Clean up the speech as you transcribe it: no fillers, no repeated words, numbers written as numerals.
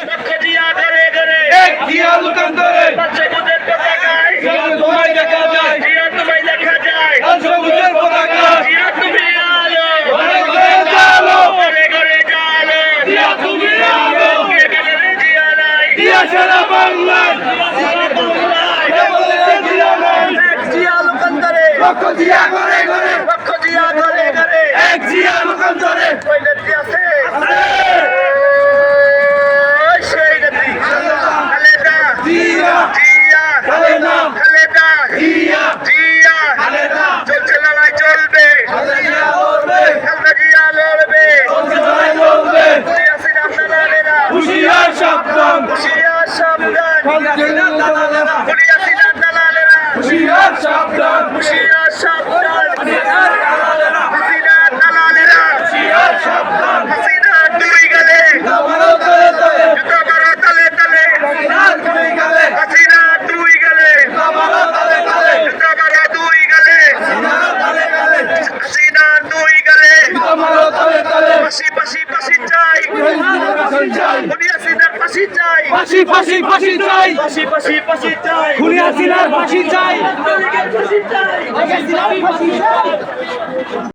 লক্ষ জিয়া ঘরে ঘরে এক জিয়া লোকান্তরে সবুজের পতাকায় জিয়া তোমায় দেখা যায় জিয়া তোমায় দেখা যায় সবুজের পতাকা জিয়া তুমি আলো ঘরে ঘরে জালো ঘরে ঘরে জালো জিয়া তুমি আলো এখানে জিয়া নাই জিয়া সারা বাংলায় জিয়া নাই এক জিয়া লোকান্তরে লক্ষ জিয়া ঘরে ঘরে লক্ষ জিয়া ঘরে ঘরে এক জিয়া লোকান্তরে ওই নেত্রী আছে সেই নেত্রী খালেদা জিয়া জিয়া খালেদা খালেদা জিয়া জিয়া খালেদা চলছে লড়াই চলবে জিয়া লড়বে খালেদা জিয়া লড়বে লড়াই লড়বে সিয়াসিন আপনারা হুশিয়ার সাবধান হুশিয়ার সাবধান হুশিয়ার দালালেরা সিয়াসিন আপনারা হুশিয়ার সাবধান হুশিয়ার সাবধান হুশিয়ার দালালেরা হাসিনা দালালেরা হুশিয়ার সাবধান হাসিনা দুই গেলে আমারও তলে তলে জুতো মারো তলে তলে হাসিনার দুই গালে হাসিনা দুই গেলে আমারও তলে তলে জুতো মারো দুই গেলে হাসিনার তলে গালে হাসিনা দুই গেলে আমারও তলে তলে পাশি পাশি পাশি চাই ফাঁসি চাই হাসিনার পাশি চাই ফাঁসি ফাঁসি ফাঁসি চাই পাশি পাশি পাশি চাই খুনি হাসিনার ফাঁসি চাই পাশি চাই